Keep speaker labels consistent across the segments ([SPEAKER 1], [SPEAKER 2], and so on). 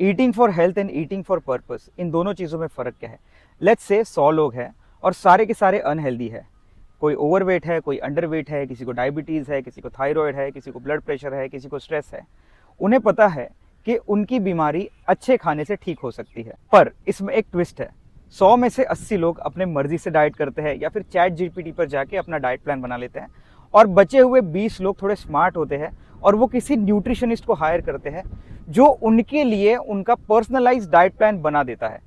[SPEAKER 1] Eating for health and eating for purpose, इन दोनों चीज़ों में फ़र्क क्या है। लेट्स से 100 लोग हैं और सारे के सारे अनहेल्दी है। कोई ओवरवेट है, कोई अंडरवेट है, किसी को डायबिटीज़ है, किसी को थायराइड है, किसी को ब्लड प्रेशर है, किसी को स्ट्रेस है। उन्हें पता है कि उनकी बीमारी अच्छे खाने से ठीक हो सकती है। पर इसमें एक ट्विस्ट है। 100 में से 80 लोग अपने मर्जी से डाइट करते हैं या फिर चैट जीपीटी पर जाके अपना डाइट प्लान बना लेते हैं, और बचे हुए 20 लोग थोड़े स्मार्ट होते हैं और वो किसी न्यूट्रिशनिस्ट को हायर करते हैं जो उनके लिए उनका पर्सनलाइज्ड डाइट प्लान बना देता है।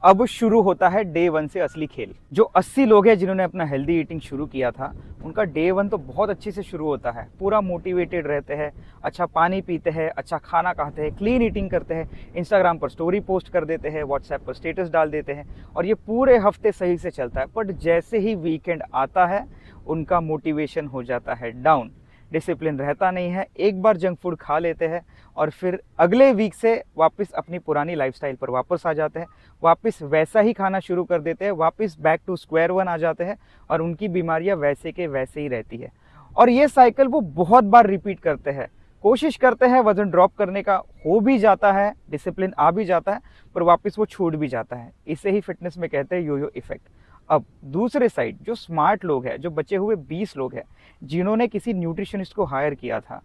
[SPEAKER 1] अब शुरू होता है डे 1 से असली खेल। जो 80 लोग हैं जिन्होंने अपना हेल्दी ईटिंग शुरू किया था, उनका डे 1 तो बहुत अच्छे से शुरू होता है। पूरा मोटिवेटेड रहते हैं, अच्छा पानी पीते हैं, अच्छा खाना खाते हैं, क्लीन ईटिंग करते हैं, इंस्टाग्राम पर स्टोरी पोस्ट कर देते हैं, व्हाट्सएप पर स्टेटस डाल देते हैं, और ये पूरे हफ्ते सही से चलता है। बट जैसे ही वीकेंड आता है उनका मोटिवेशन हो जाता है डाउन, डिसिप्लिन रहता नहीं है, एक बार जंक फूड खा लेते हैं और फिर अगले वीक से वापस अपनी पुरानी लाइफस्टाइल पर वापस आ जाते हैं, वापस वैसा ही खाना शुरू कर देते हैं, वापस बैक टू स्क्वायर वन आ जाते हैं और उनकी बीमारियां वैसे के वैसे ही रहती है। और ये साइकिल वो बहुत बार रिपीट करते हैं, कोशिश करते हैं वजन ड्रॉप करने का, हो भी जाता है, डिसिप्लिन आ भी जाता है, पर वापस वो छूट भी जाता है। इसे ही फिटनेस में कहते हैं योयो इफेक्ट। अब दूसरे साइड जो स्मार्ट लोग हैं, जो बचे हुए 20 लोग हैं जिन्होंने किसी न्यूट्रिशनिस्ट को हायर किया था,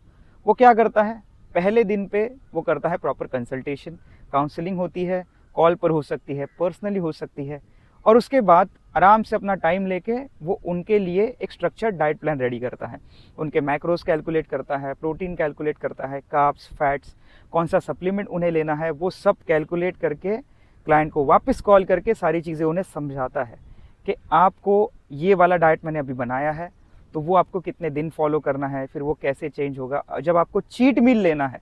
[SPEAKER 1] वो क्या करता है, पहले दिन पे वो करता है प्रॉपर कंसल्टेशन, काउंसलिंग होती है, कॉल पर हो सकती है, पर्सनली हो सकती है, और उसके बाद आराम से अपना टाइम लेके वो उनके लिए एक स्ट्रक्चर्ड डाइट प्लान रेडी करता है। उनके मैक्रोस कैलकुलेट करता है, प्रोटीन कैलकुलेट करता है, कार्ब्स, फैट्स, कौन सा सप्लीमेंट उन्हें लेना है, वो सब कैलकुलेट करके क्लाइंट को वापस कॉल करके सारी चीज़ें उन्हें समझाता है कि आपको ये वाला डाइट मैंने अभी बनाया है, तो वो आपको कितने दिन फॉलो करना है, फिर वो कैसे चेंज होगा, जब आपको चीट मील लेना है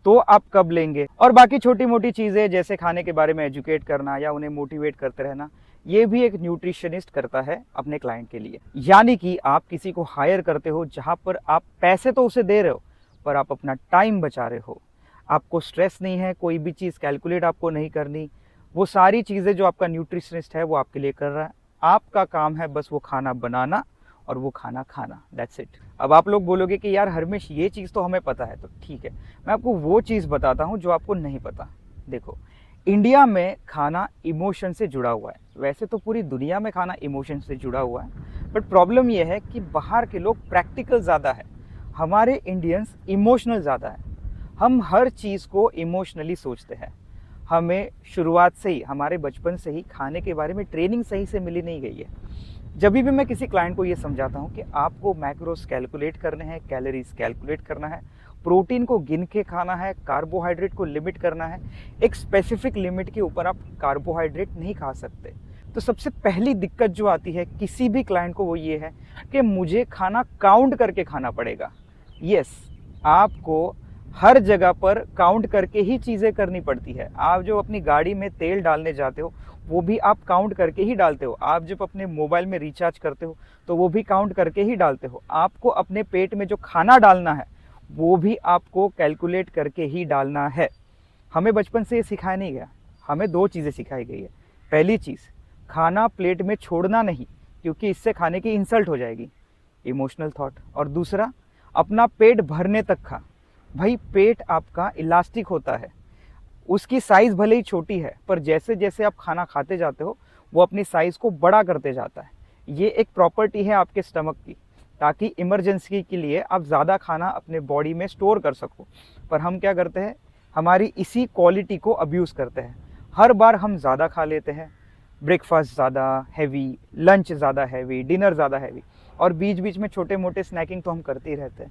[SPEAKER 1] तो आप कब लेंगे, और बाकी छोटी मोटी चीज़ें जैसे खाने के बारे में एजुकेट करना या उन्हें मोटिवेट करते रहना, ये भी एक न्यूट्रिशनिस्ट करता है अपने क्लाइंट के लिए। यानी कि आप किसी को हायर करते हो जहाँ पर आप पैसे तो उसे दे रहे हो, पर आप अपना टाइम बचा रहे हो। आपको स्ट्रेस नहीं है, कोई भी चीज़ कैलकुलेट आपको नहीं करनी, वो सारी चीज़ें जो आपका न्यूट्रिशनिस्ट है वो आपके लिए कर रहा है। आपका काम है बस वो खाना बनाना और वो खाना खाना, दैट्स इट। अब आप लोग बोलोगे कि यार हरमेश ये चीज़ तो हमें पता है, तो ठीक है, मैं आपको वो चीज़ बताता हूँ जो आपको नहीं पता। देखो, इंडिया में खाना इमोशन से जुड़ा हुआ है, वैसे तो पूरी दुनिया में खाना इमोशन से जुड़ा हुआ है, बट प्रॉब्लम ये है कि बाहर के लोग प्रैक्टिकल ज़्यादा है, हमारे इंडियंस इमोशनल ज़्यादा है। हम हर चीज़ को इमोशनली सोचते हैं। हमें शुरुआत से ही, हमारे बचपन से ही खाने के बारे में ट्रेनिंग सही से मिली नहीं गई है। जब भी मैं किसी क्लाइंट को ये समझाता हूँ कि आपको मैक्रोस कैलकुलेट करने हैं, कैलोरीज कैलकुलेट करना है, प्रोटीन को गिन के खाना है, कार्बोहाइड्रेट को लिमिट करना है, एक स्पेसिफिक लिमिट के ऊपर आप कार्बोहाइड्रेट नहीं खा सकते। तो सबसे पहली दिक्कत जो आती है किसी भी क्लाइंट को वो ये है कि मुझे खाना काउंट करके खाना पड़ेगा। यस, आपको हर जगह पर काउंट करके ही चीज़ें करनी पड़ती है। आप जो अपनी गाड़ी में तेल डालने जाते हो वो भी आप काउंट करके ही डालते हो। आप जब अपने मोबाइल में रिचार्ज करते हो तो वो भी काउंट करके ही डालते हो। आपको अपने पेट में जो खाना डालना है वो भी आपको कैलकुलेट करके ही डालना है। हमें बचपन से ये सिखाया नहीं गया, हमें 2 चीज़ें सिखाई गई है। पहली चीज़, खाना प्लेट में छोड़ना नहीं, क्योंकि इससे खाने की इंसल्ट हो जाएगी, इमोशनल थॉट। और दूसरा, अपना पेट भरने तक खा। भाई पेट आपका इलास्टिक होता है, उसकी साइज़ भले ही छोटी है, पर जैसे जैसे आप खाना खाते जाते हो वो अपनी साइज़ को बड़ा करते जाता है। ये एक प्रॉपर्टी है आपके स्टमक की, ताकि इमरजेंसी के लिए आप ज़्यादा खाना अपने बॉडी में स्टोर कर सको। पर हम क्या करते हैं, हमारी इसी क्वालिटी को अब्यूज़ करते हैं। हर बार हम ज़्यादा खा लेते हैं, ब्रेकफास्ट ज़्यादा हैवी, लंच ज़्यादा हैवी, डिनर ज़्यादा हैवी, और बीच बीच में छोटे मोटे स्नैकिंग तो हम करते ही रहते हैं।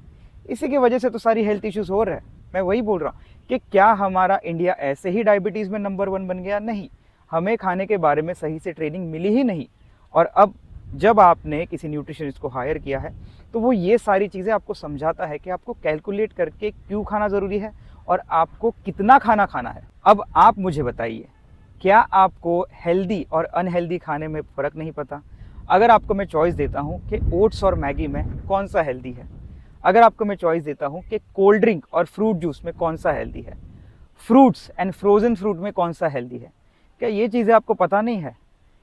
[SPEAKER 1] इसी की वजह से तो सारी हेल्थ इश्यूज़ हो रहे हैं। मैं वही बोल रहा हूँ कि क्या हमारा इंडिया ऐसे ही डायबिटीज़ में नंबर 1 बन गया? नहीं, हमें खाने के बारे में सही से ट्रेनिंग मिली ही नहीं। और अब जब आपने किसी न्यूट्रिशनिस्ट को हायर किया है तो वो ये सारी चीज़ें आपको समझाता है कि आपको कैलकुलेट करके क्यों खाना ज़रूरी है और आपको कितना खाना खाना है। अब आप मुझे बताइए, क्या आपको हेल्दी और अनहेल्दी खाने में फ़र्क नहीं पता? अगर आपको मैं चॉइस देता हूँ कि ओट्स और मैगी में कौन सा हेल्दी है, अगर आपको मैं चॉइस देता हूँ कि कोल्ड ड्रिंक और फ्रूट जूस में कौन सा हेल्दी है, फ्रूट्स एंड फ्रोज़न फ्रूट में कौन सा हेल्दी है, क्या ये चीज़ें आपको पता नहीं है?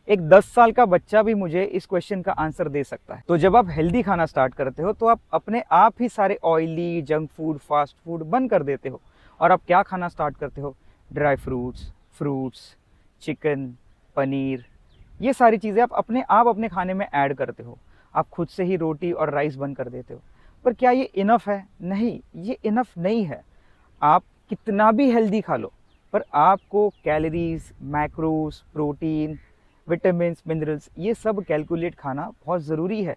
[SPEAKER 1] एक 10 साल का बच्चा भी मुझे इस क्वेश्चन का आंसर दे सकता है। तो जब आप हेल्दी खाना स्टार्ट करते हो तो आप अपने आप ही सारे oily, junk food, fast food बंद कर देते हो और आप क्या खाना स्टार्ट करते हो? Dry fruits, fruits, chicken, paneer, ये सारी चीज़ें आप अपने खाने में ऐड करते हो। आप खुद से ही रोटी और राइस बंद कर देते हो। पर क्या ये इनफ है? नहीं, ये इनफ नहीं है। आप कितना भी हेल्दी खा लो, पर आपको calories, macros, protein, vitamins, minerals, ये सब कैलकुलेट खाना बहुत ज़रूरी है।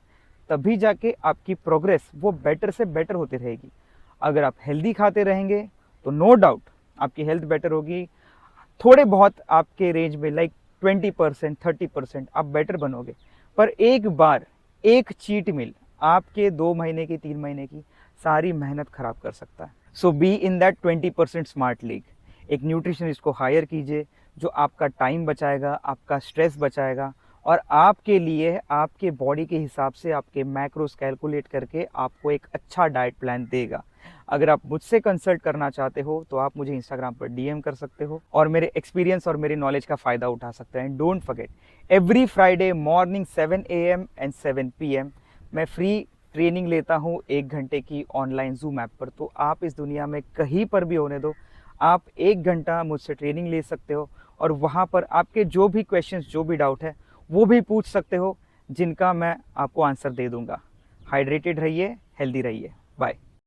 [SPEAKER 1] तभी जाके आपकी प्रोग्रेस वो बेटर से बेटर होती रहेगी। अगर आप हेल्दी खाते रहेंगे तो नो डाउट आपकी हेल्थ बेटर होगी। थोड़े बहुत आपके रेंज में लाइक 20%, 30% आप बेटर बनोगे। पर एक बार एक चीट मील आपके 2 महीने की, 3 महीने की सारी मेहनत खराब कर सकता है। So be in that 20% smart league. एक न्यूट्रिशनिस्ट को हायर कीजिए जो आपका टाइम बचाएगा, आपका स्ट्रेस बचाएगा और आपके लिए आपके बॉडी के हिसाब से आपके मैक्रोस कैलकुलेट करके आपको एक अच्छा डाइट प्लान देगा। अगर आप मुझसे कंसल्ट करना चाहते हो तो आप मुझे इंस्टाग्राम पर डीएम कर सकते हो और मेरे एक्सपीरियंस और मेरी नॉलेज का फ़ायदा उठा सकते हैं। Don't forget, every Friday morning 7 AM and 7 PM मैं फ्री ट्रेनिंग लेता हूँ 1 घंटे की ऑनलाइन जूम ऐप पर। तो आप इस दुनिया में कहीं पर भी होने दो, आप 1 घंटा मुझसे ट्रेनिंग ले सकते हो और वहाँ पर आपके जो भी क्वेश्चंस, जो भी डाउट है वो भी पूछ सकते हो, जिनका मैं आपको आंसर दे दूँगा। हाइड्रेटेड रहिए, हेल्दी रहिए। बाय।